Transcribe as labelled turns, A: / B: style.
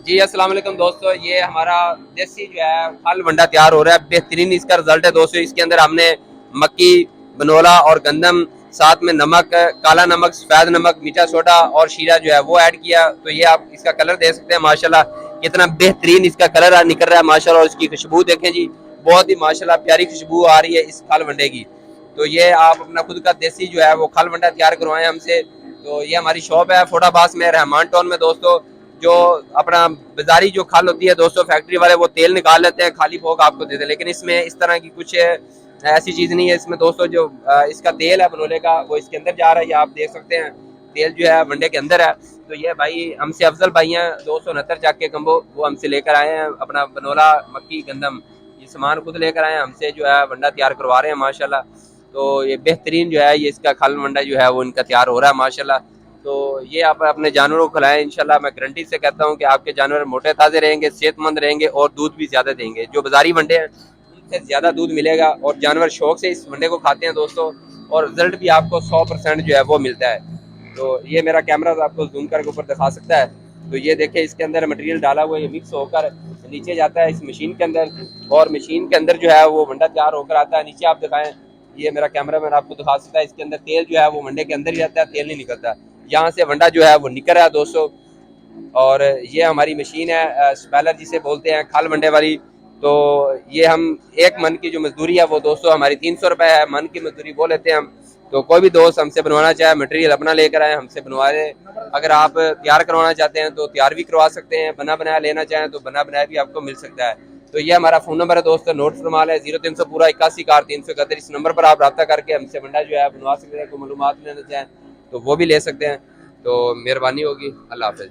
A: जी अस्सलाम वालेकुम दोस्तों, ये हमारा देसी जो है फल वंडा तैयार हो रहा है। बेहतरीन इसका रिजल्ट है दोस्तों। इसके अंदर हमने मक्की, बनोला और गंदम, साथ में नमक, काला नमक, सफेद नमक, मीठा सोडा और शीरा जो है वो ऐड किया। तो ये आप इसका कलर देख सकते हैं, माशाल्लाह कितना बेहतरीन इसका कलर निकल रहा है माशाल्लाह। और इसकी खुशबू देखें जी, बहुत ही माशाल्लाह प्यारी खुशबू आ रही है इस फल वंडे की। तो ये आप अपना खुद का देसी जो है वो खल वंडा तैयार करवाएं हमसे। तो ये हमारी शॉप है फोडाबास में, रहमान टाउन में दोस्तों। जो अपना बाजारी जो खल होती है दोस्तों, फैक्ट्री वाले वो तेल निकाल लेते हैं, खाली फोक आपको देते हैं, लेकिन इसमें इस तरह की कुछ ऐसी चीज नहीं है। इसमें दोस्तों जो इसका तेल है बनोले का वो इसके अंदर जा रहा है, ये आप देख सकते हैं। तेल जो है वंडे के अंदर है। तो ये भाई हमसे अफजल भाई हैं 269 चाक के कम्बो, वो हमसे लेकर आए हैं अपना बनोला, मक्की, गंदम, ये सामान खुद लेकर आए हैं, हमसे जो है वंडा तैयार करवा रहे हैं माशाल्लाह। तो ये बेहतरीन जो है ये इसका खल वंडा जो है वो इनका तैयार हो रहा है माशाल्लाह। तो ये आप अपने जानवरों को खिलाएं, इंशाल्लाह मैं गारंटी से कहता हूँ कि आपके जानवर मोटे ताज़े रहेंगे, सेहतमंद रहेंगे और दूध भी ज़्यादा देंगे। जो बाजारी वंडे हैं उनसे ज़्यादा दूध मिलेगा और जानवर शौक से इस वंडे को खाते हैं दोस्तों, और रिजल्ट भी आपको 100% जो है वो मिलता है। तो ये मेरा कैमरा आपको जूम करके ऊपर दिखा सकता है। तो ये देखिए इसके अंदर मटेरियल डाला हुआ है, ये मिक्स होकर नीचे जाता है इस मशीन के अंदर, और मशीन के अंदर जो है वो वंडा तैयार होकर आता है। नीचे आप दिखाएं, ये मेरा कैमरा मैन आपको दिखा सकता है, इसके अंदर तेल जो है वो वंडे के अंदर ही रहता है, तेल नहीं निकलता। यहाँ से वंडा जो है वो निकल रहा है दोस्तों। और ये हमारी मशीन है स्पेलर जिसे बोलते हैं, खल वंडे वाली। तो ये हम एक मन की जो मजदूरी है वो दोस्तों हमारी 300 रुपये है, मन की मजदूरी वो लेते हैं हम। तो कोई भी दोस्त हमसे बनवाना चाहे, मटेरियल अपना लेकर आए, हमसे बनवा रहे। अगर आप तैयार करवाना चाहते हैं तो तैयार भी करवा सकते हैं, बना बनाया लेना चाहें तो बना बनाया भी आपको मिल सकता है। तो ये हमारा फ़ोन नंबर है दोस्तों, नोट फरमाल है 0300 पूरा 81 इस नंबर पर आप रब्ता करके हमसे वंडा जो है बनवा सकते हैं। कोई मालूमात लेना चाहें तो वो भी ले सकते हैं। तो मेहरबानी होगी। अल्लाह हाफ़िज़।